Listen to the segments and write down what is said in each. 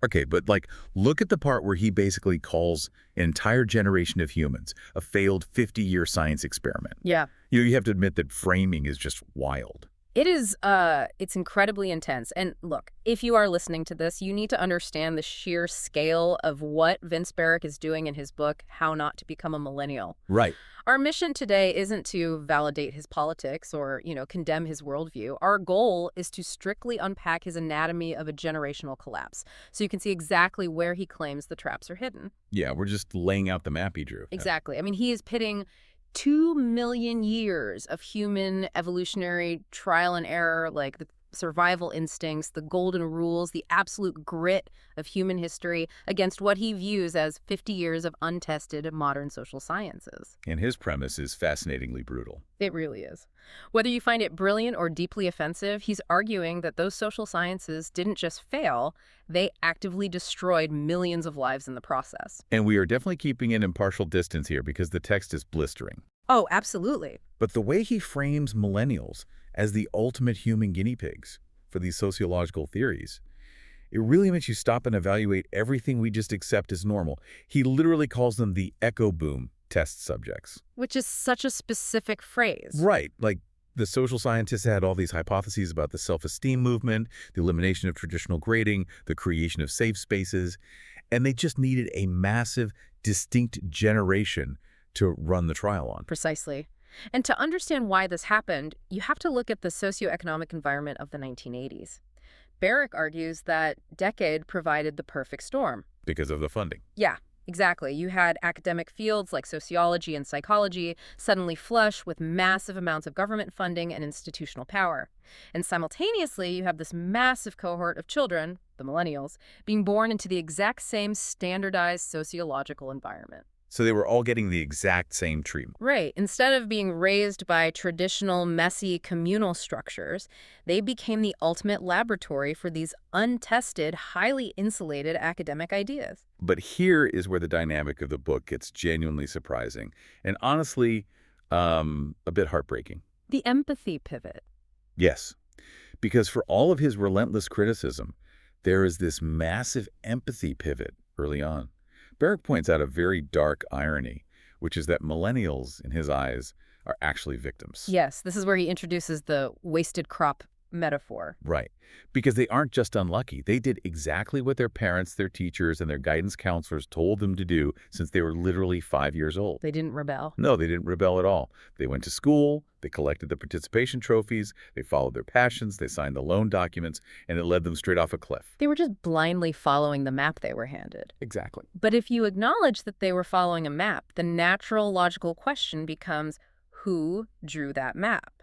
Okay, but like, look at the part where he basically calls an entire generation of humans a failed 50-year science experiment. Yeah. You have to admit that framing is just wild. It is, it's incredibly intense. And look, if you are listening to this, you need to understand the sheer scale of what Vince Barrick is doing in his book, How Not to Become a Millennial. Right. Our mission today isn't to validate his politics or, condemn his worldview. Our goal is to strictly unpack his anatomy of a generational collapse, so you can see exactly where he claims the traps are hidden. Yeah, we're just laying out the map he drew. Exactly. I mean, he is pitting 2 million years of human evolutionary trial and error, like the survival instincts, the golden rules, the absolute grit of human history against what he views as 50 years of untested modern social sciences. And his premise is fascinatingly brutal. It really is. Whether you find it brilliant or deeply offensive, he's arguing that those social sciences didn't just fail, they actively destroyed millions of lives in the process. And we are definitely keeping an impartial distance here because the text is blistering. Oh, absolutely. But the way he frames millennials as the ultimate human guinea pigs for these sociological theories, it really makes you stop and evaluate everything we just accept as normal. He literally calls them the echo boom test subjects. Which is such a specific phrase. Right. Like the social scientists had all these hypotheses about the self-esteem movement, the elimination of traditional grading, the creation of safe spaces, and they just needed a massive, distinct generation to run the trial on. Precisely. And to understand why this happened, you have to look at the socioeconomic environment of the 1980s. Barrick argues that decade provided the perfect storm. Because of the funding. Yeah, exactly. You had academic fields like sociology and psychology suddenly flush with massive amounts of government funding and institutional power. And simultaneously, you have this massive cohort of children, the millennials, being born into the exact same standardized sociological environment. So they were all getting the exact same treatment. Right. Instead of being raised by traditional, messy communal structures, they became the ultimate laboratory for these untested, highly insulated academic ideas. But here is where the dynamic of the book gets genuinely surprising and honestly, a bit heartbreaking. The empathy pivot. Yes, because for all of his relentless criticism, there is this massive empathy pivot early on. Barrick points out a very dark irony, which is that millennials, in his eyes, are actually victims. Yes, this is where he introduces the wasted crop metaphor. Right. Because they aren't just unlucky. They did exactly what their parents, their teachers, and their guidance counselors told them to do since they were literally 5 years old. They didn't rebel. No, they didn't rebel at all. They went to school, they collected the participation trophies, they followed their passions, they signed the loan documents, and it led them straight off a cliff. They were just blindly following the map they were handed. Exactly. But if you acknowledge that they were following a map, the natural logical question becomes, who drew that map?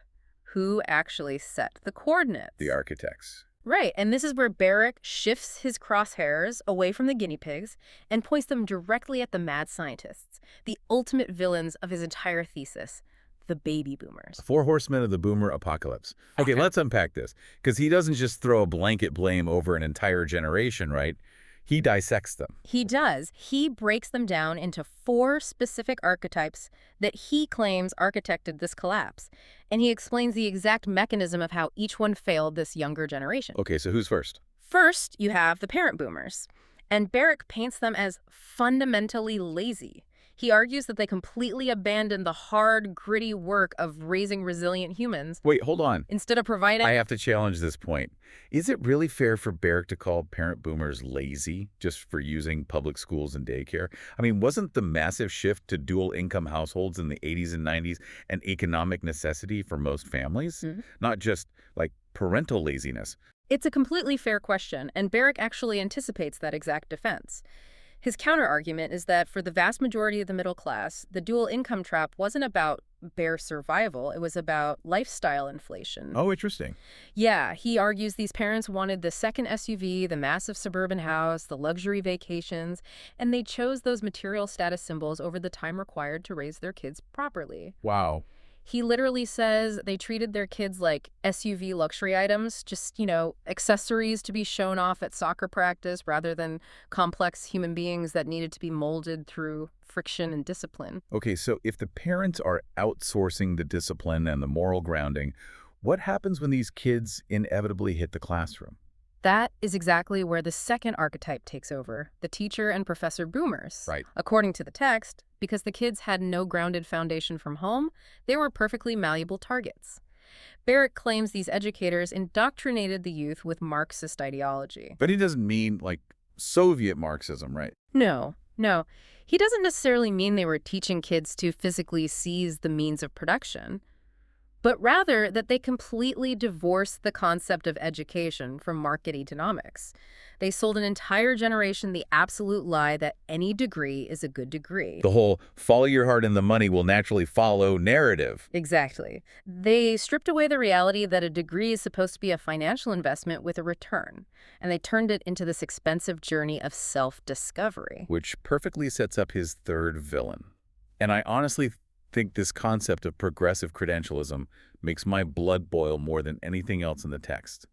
Who actually set the coordinates? The architects. Right, and this is where Barrick shifts his crosshairs away from the guinea pigs and points them directly at the mad scientists, the ultimate villains of his entire thesis, the baby boomers. 4 horsemen of the boomer apocalypse. Okay, let's unpack this, because he doesn't just throw a blanket blame over an entire generation, right? He dissects them. He does. He breaks them down into 4 specific archetypes that he claims architected this collapse. And he explains the exact mechanism of how each one failed this younger generation. Okay, so who's first? First, you have the parent boomers. And Barrick paints them as fundamentally lazy. He argues that they completely abandoned the hard, gritty work of raising resilient humans. Wait, hold on. Instead of providing... I have to challenge this point. Is it really fair for Barrick to call parent boomers lazy just for using public schools and daycare? I mean, wasn't the massive shift to dual-income households in the 80s and 90s an economic necessity for most families? Mm-hmm. Not just, like, parental laziness. It's a completely fair question, and Barrick actually anticipates that exact defense. His counterargument is that for the vast majority of the middle class, the dual income trap wasn't about bare survival. It was about lifestyle inflation. Oh, interesting. Yeah, he argues these parents wanted the second SUV, the massive suburban house, the luxury vacations, and they chose those material status symbols over the time required to raise their kids properly. Wow. He literally says they treated their kids like SUV luxury items, just, accessories to be shown off at soccer practice rather than complex human beings that needed to be molded through friction and discipline. Okay, so if the parents are outsourcing the discipline and the moral grounding, what happens when these kids inevitably hit the classroom? That is exactly where the second archetype takes over, the teacher and professor boomers. Right. According to the text, because the kids had no grounded foundation from home, they were perfectly malleable targets. Barrick claims these educators indoctrinated the youth with Marxist ideology. But he doesn't mean, like, Soviet Marxism, right? No, no. He doesn't necessarily mean they were teaching kids to physically seize the means of production, but rather that they completely divorced the concept of education from market economics. They sold an entire generation the absolute lie that any degree is a good degree. The whole follow your heart and the money will naturally follow narrative. Exactly. They stripped away the reality that a degree is supposed to be a financial investment with a return, and they turned it into this expensive journey of self-discovery. Which perfectly sets up his third villain. And I honestly think this concept of progressive credentialism makes my blood boil more than anything else in the text.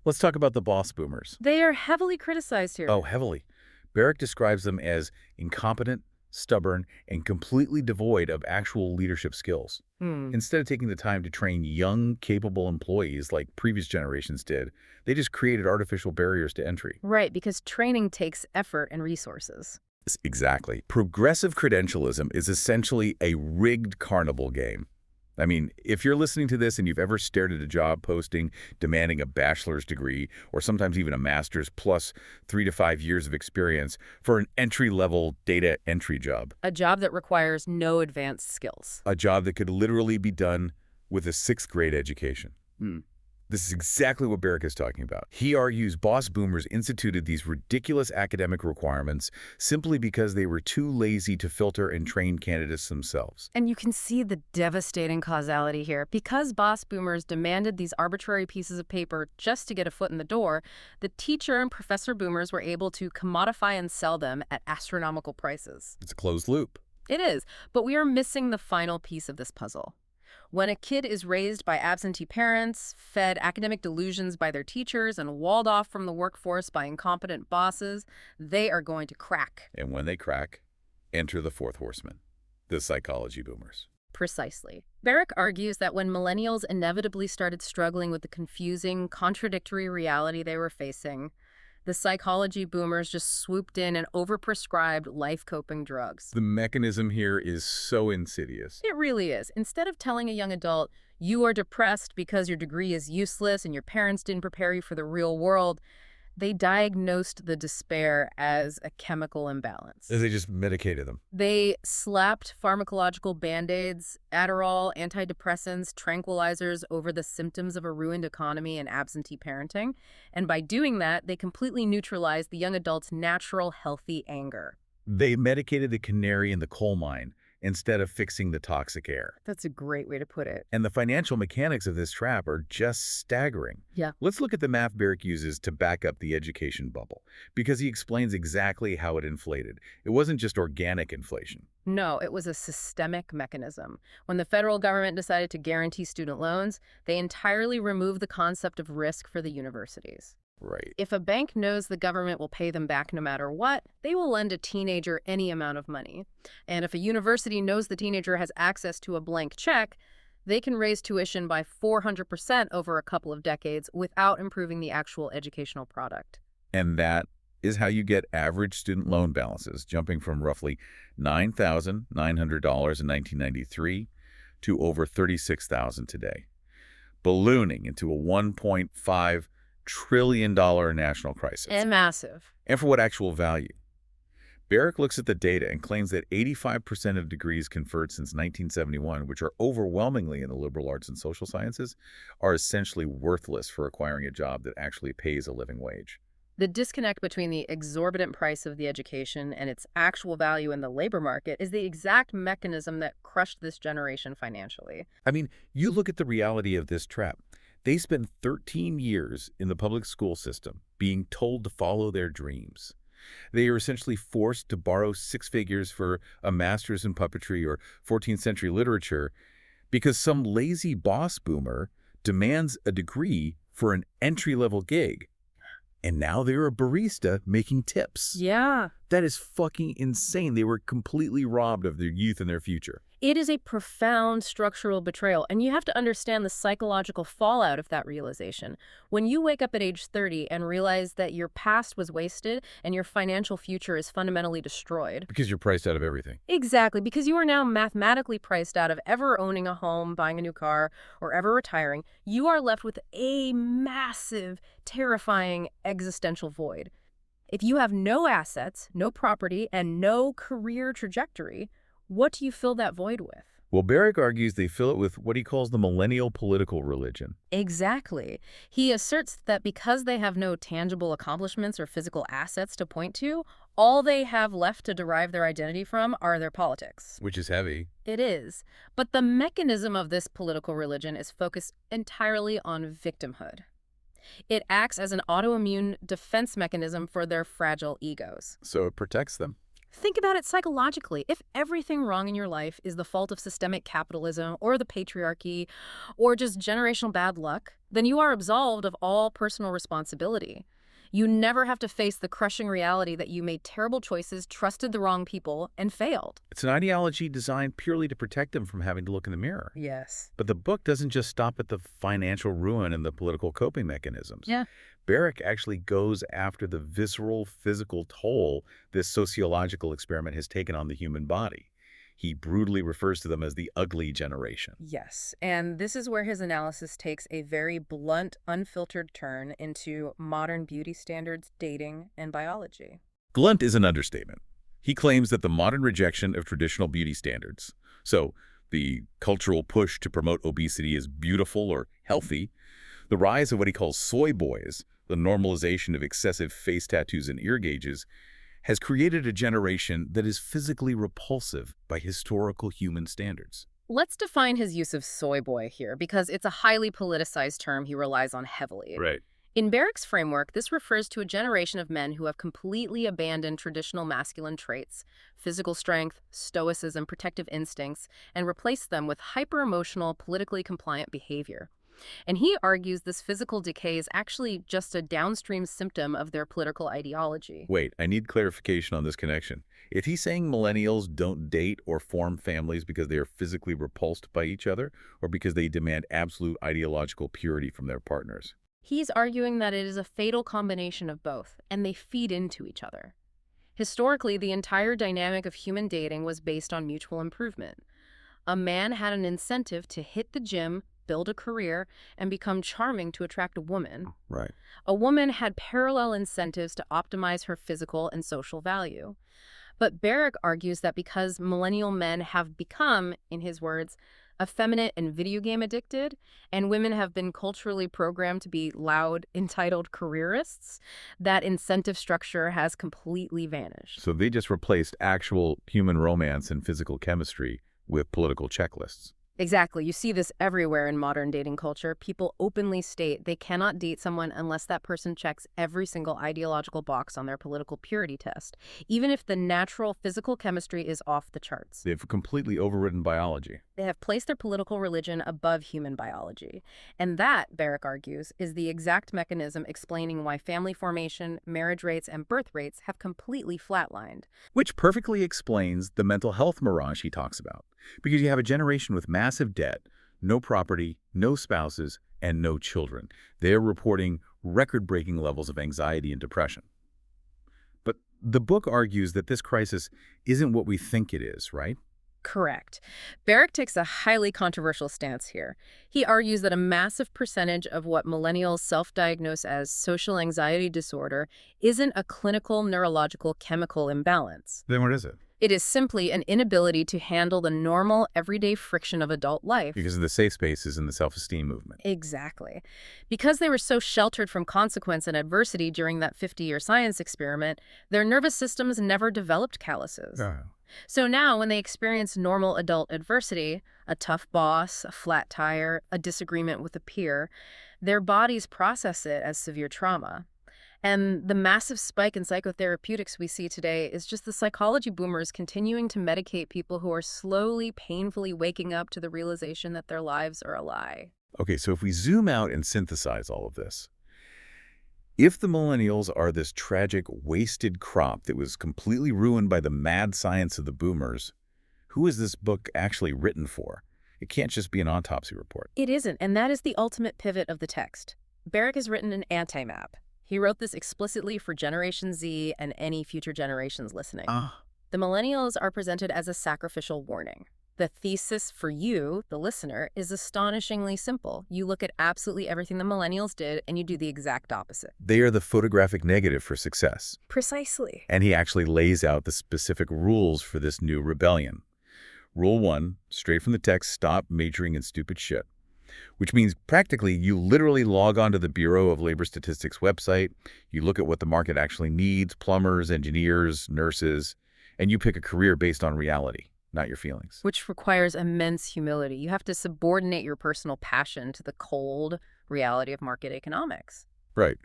Let's talk about the boss boomers. They are heavily criticized here. Oh, heavily. Barrick describes them as incompetent, stubborn, and completely devoid of actual leadership skills. Instead of taking the time to train young, capable employees like previous generations did, they just created artificial barriers to entry. Right, because training takes effort and resources. Exactly. Progressive credentialism is essentially a rigged carnival game. I mean, if you're listening to this and you've ever stared at a job posting demanding a bachelor's degree or sometimes even a master's plus 3 to 5 years of experience for an entry-level data entry job. A job that requires no advanced skills. A job that could literally be done with a 6th grade education. This is exactly what Barrick is talking about. He argues boss boomers instituted these ridiculous academic requirements simply because they were too lazy to filter and train candidates themselves. And you can see the devastating causality here. Because boss boomers demanded these arbitrary pieces of paper just to get a foot in the door, the teacher and professor boomers were able to commodify and sell them at astronomical prices. It's a closed loop. It is, but we are missing the final piece of this puzzle. When a kid is raised by absentee parents, fed academic delusions by their teachers, and walled off from the workforce by incompetent bosses, they are going to crack. And when they crack, enter the fourth horseman, the psychology boomers. Precisely. Barrick argues that when millennials inevitably started struggling with the confusing, contradictory reality they were facing, the psychology boomers just swooped in and overprescribed life-coping drugs. The mechanism here is so insidious. It really is. Instead of telling a young adult, you are depressed because your degree is useless and your parents didn't prepare you for the real world, they diagnosed the despair as a chemical imbalance. They just medicated them. They slapped pharmacological band-aids, Adderall, antidepressants, tranquilizers over the symptoms of a ruined economy and absentee parenting. And by doing that, they completely neutralized the young adult's natural, healthy anger. They medicated the canary in the coal mine instead of fixing the toxic air. That's a great way to put it. And the financial mechanics of this trap are just staggering. Yeah. Let's look at the math Barrick uses to back up the education bubble, because he explains exactly how it inflated. It wasn't just organic inflation. No, it was a systemic mechanism. When the federal government decided to guarantee student loans, they entirely removed the concept of risk for the universities. Right. If a bank knows the government will pay them back no matter what, they will lend a teenager any amount of money. And if a university knows the teenager has access to a blank check, they can raise tuition by 400% over a couple of decades without improving the actual educational product. And that is how you get average student loan balances jumping from roughly $9,900 in 1993 to over $36,000 today, ballooning into a $1.5 trillion national crisis. And massive. And for what actual value? Barrick looks at the data and claims that 85% of degrees conferred since 1971, which are overwhelmingly in the liberal arts and social sciences, are essentially worthless for acquiring a job that actually pays a living wage. The disconnect between the exorbitant price of the education and its actual value in the labor market is the exact mechanism that crushed this generation financially. I mean, you look at the reality of this trap. They spend 13 years in the public school system being told to follow their dreams. They are essentially forced to borrow 6 figures for a master's in puppetry or 14th century literature because some lazy boss boomer demands a degree for an entry-level gig. And now they're a barista making tips. Yeah. That is fucking insane. They were completely robbed of their youth and their future. It is a profound structural betrayal, and you have to understand the psychological fallout of that realization. When you wake up at age 30 and realize that your past was wasted and your financial future is fundamentally destroyed. Because you're priced out of everything. Exactly, because you are now mathematically priced out of ever owning a home, buying a new car, or ever retiring, you are left with a massive, terrifying existential void. If you have no assets, no property, and no career trajectory, what do you fill that void with? Well, Barrick argues they fill it with what he calls the millennial political religion. Exactly. He asserts that because they have no tangible accomplishments or physical assets to point to, all they have left to derive their identity from are their politics. Which is heavy. It is. But the mechanism of this political religion is focused entirely on victimhood. It acts as an autoimmune defense mechanism for their fragile egos. So it protects them. Think about it psychologically. If everything wrong in your life is the fault of systemic capitalism or the patriarchy or just generational bad luck, then you are absolved of all personal responsibility. You never have to face the crushing reality that you made terrible choices, trusted the wrong people, and failed. It's an ideology designed purely to protect them from having to look in the mirror. Yes. But the book doesn't just stop at the financial ruin and the political coping mechanisms. Yeah. Barrick actually goes after the visceral, physical toll this sociological experiment has taken on the human body. He brutally refers to them as the ugly generation. Yes, and this is where his analysis takes a very blunt, unfiltered turn into modern beauty standards, dating, and biology. Blunt is an understatement. He claims that the modern rejection of traditional beauty standards, so the cultural push to promote obesity as beautiful or healthy, the rise of what he calls soy boys, the normalization of excessive face tattoos and ear gauges, has created a generation that is physically repulsive by historical human standards. Let's define his use of soy boy here, because it's a highly politicized term he relies on heavily. Right. In Barrick's framework, this refers to a generation of men who have completely abandoned traditional masculine traits, physical strength, stoicism, protective instincts, and replaced them with hyper-emotional, politically compliant behavior. And he argues this physical decay is actually just a downstream symptom of their political ideology. Wait, I need clarification on this connection. Is he saying millennials don't date or form families because they are physically repulsed by each other, or because they demand absolute ideological purity from their partners? He's arguing that it is a fatal combination of both, and they feed into each other. Historically, the entire dynamic of human dating was based on mutual improvement. A man had an incentive to hit the gym, build a career, and become charming to attract a woman. Right. A woman had parallel incentives to optimize her physical and social value. But Barrick argues that because millennial men have become, in his words, effeminate and video game addicted, and women have been culturally programmed to be loud, entitled careerists, that incentive structure has completely vanished. So they just replaced actual human romance and physical chemistry with political checklists. Exactly. You see this everywhere in modern dating culture. People openly state they cannot date someone unless that person checks every single ideological box on their political purity test, even if the natural physical chemistry is off the charts. They've completely overridden biology. They have placed their political religion above human biology. And that, Barrick argues, is the exact mechanism explaining why family formation, marriage rates, and birth rates have completely flatlined. Which perfectly explains the mental health mirage he talks about. Because you have a generation with massive debt, no property, no spouses, and no children. They're reporting record-breaking levels of anxiety and depression. But the book argues that this crisis isn't what we think it is, right? Correct. Barrick takes a highly controversial stance here. He argues that a massive percentage of what millennials self-diagnose as social anxiety disorder isn't a clinical neurological chemical imbalance. Then what is it? It is simply an inability to handle the normal, everyday friction of adult life. Because of the safe spaces and the self-esteem movement. Exactly. Because they were so sheltered from consequence and adversity during that 50-year science experiment, their nervous systems never developed calluses. Oh. So now when they experience normal adult adversity, a tough boss, a flat tire, a disagreement with a peer, their bodies process it as severe trauma. And the massive spike in psychotherapeutics we see today is just the psychology boomers continuing to medicate people who are slowly, painfully waking up to the realization that their lives are a lie. Okay, so if we zoom out and synthesize all of this, if the millennials are this tragic, wasted crop that was completely ruined by the mad science of the boomers, Who is this book actually written for? It can't just be an autopsy report. It isn't, and that is the ultimate pivot of the text. Barrick has written an anti-map. He wrote this explicitly for Generation Z and any future generations listening. Ah, The millennials are presented as a sacrificial warning. The thesis for you, the listener, is astonishingly simple. You look at absolutely everything the millennials did, and you do the exact opposite. they are the photographic negative for success. Precisely. And he actually lays out the specific rules for this new rebellion. Rule 1, straight from the text, stop majoring in stupid shit. Which means practically you literally log on to the Bureau of Labor Statistics website, you look at what the market actually needs, plumbers, engineers, nurses, and you pick a career based on reality, not your feelings. Which requires immense humility. You have to subordinate your personal passion to the cold reality of market economics. Right.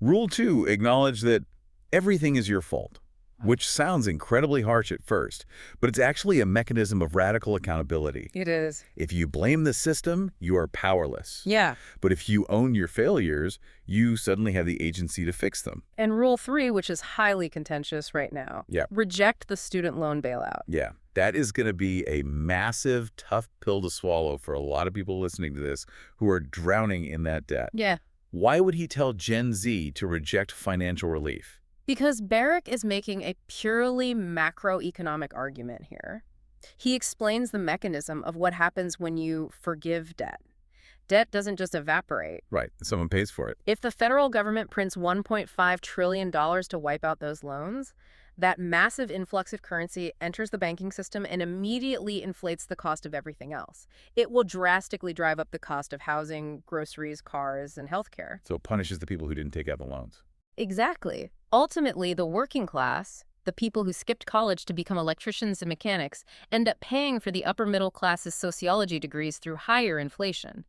Rule 2, acknowledge that everything is your fault, which sounds incredibly harsh at first, but it's actually a mechanism of radical accountability. It is. If you blame the system, you are powerless. Yeah. But if you own your failures, you suddenly have the agency to fix them. And Rule 3, which is highly contentious right now. Yeah. Reject the student loan bailout. Yeah, that is going to be a massive, tough pill to swallow for a lot of people listening to this who are drowning in that debt. Yeah. Why would he tell Gen Z to reject financial relief? Because Barrick is making a purely macroeconomic argument here. He explains the mechanism of what happens when you forgive debt. Debt doesn't just evaporate. Right, someone pays for it. If the federal government prints $1.5 trillion to wipe out those loans, that massive influx of currency enters the banking system and immediately inflates the cost of everything else. It will drastically drive up the cost of housing, groceries, cars, and healthcare. So it punishes the people who didn't take out the loans. Exactly. Ultimately, the working class, the people who skipped college to become electricians and mechanics, end up paying for the upper middle class's sociology degrees through higher inflation.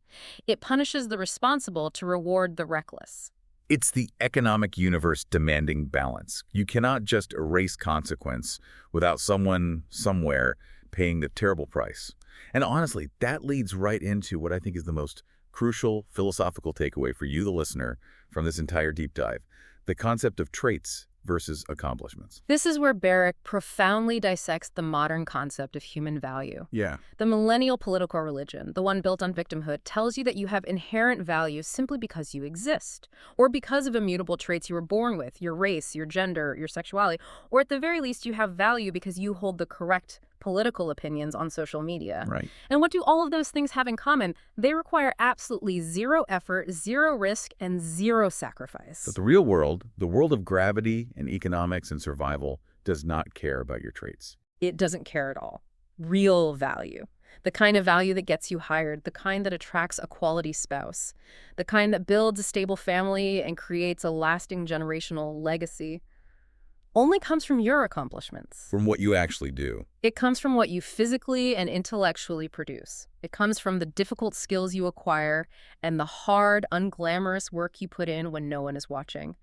It punishes the responsible to reward the reckless. It's the economic universe demanding balance. You cannot just erase consequence without someone somewhere paying the terrible price. And honestly, that leads right into what I think is the most crucial philosophical takeaway for you, the listener, from this entire deep dive. The concept of traits versus accomplishments. This is where Barrick profoundly dissects the modern concept of human value. Yeah. The millennial political religion, the one built on victimhood, tells you that you have inherent value simply because you exist, or because of immutable traits you were born with, your race, your gender, your sexuality, or at the very least you have value because you hold the correct political opinions on social media. Right. And what do all of those things have in common? They require absolutely zero effort, zero risk, and zero sacrifice. But the real world, the world of gravity and economics and survival, does not care about your traits. It doesn't care at all. Real value. The kind of value that gets you hired, the kind that attracts a quality spouse, the kind that builds a stable family and creates a lasting generational legacy, only comes from your accomplishments. From what you actually do. It comes from what you physically and intellectually produce. It comes from the difficult skills you acquire and the hard, unglamorous work you put in when no one is watching.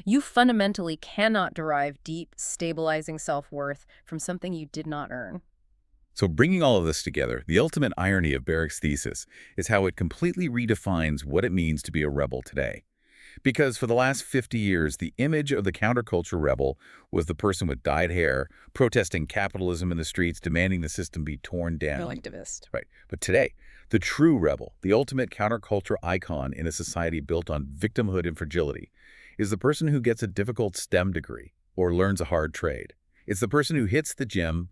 You fundamentally cannot derive deep, stabilizing self-worth from something you did not earn. So bringing all of this together, the ultimate irony of Barrick's thesis is how it completely redefines what it means to be a rebel today. Because for the last 50 years, the image of the counterculture rebel was the person with dyed hair, protesting capitalism in the streets, demanding the system be torn down. Collectivist. Right. But today, the true rebel, the ultimate counterculture icon in a society built on victimhood and fragility, is the person who gets a difficult STEM degree or learns a hard trade. It's the person who hits the gym,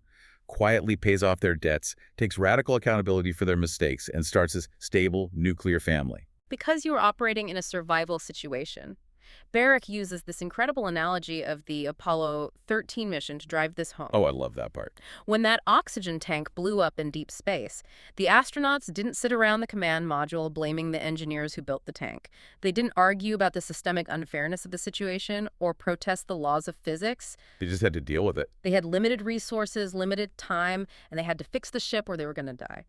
quietly pays off their debts, takes radical accountability for their mistakes, and starts a stable nuclear family. Because you are operating in a survival situation. Barrick uses this incredible analogy of the Apollo 13 mission to drive this home. Oh, I love that part. When that oxygen tank blew up in deep space, the astronauts didn't sit around the command module blaming the engineers who built the tank. They didn't argue about the systemic unfairness of the situation or protest the laws of physics. They just had to deal with it. They had limited resources, limited time, and they had to fix the ship or they were going to die.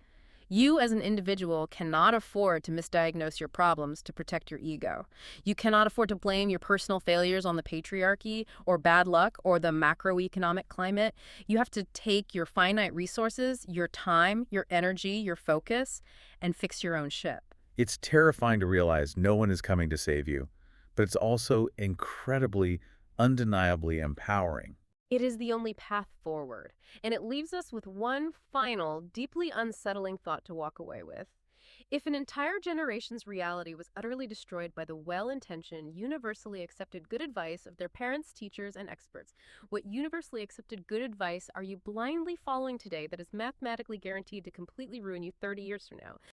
You as an individual cannot afford to misdiagnose your problems to protect your ego. You cannot afford to blame your personal failures on the patriarchy or bad luck or the macroeconomic climate. You have to take your finite resources, your time, your energy, your focus, and fix your own ship. It's terrifying to realize no one is coming to save you, but it's also incredibly, undeniably empowering. It is the only path forward, and it leaves us with one final, deeply unsettling thought to walk away with. If an entire generation's reality was utterly destroyed by the well-intentioned, universally accepted good advice of their parents, teachers, and experts, what universally accepted good advice are you blindly following today that is mathematically guaranteed to completely ruin you 30 years from now?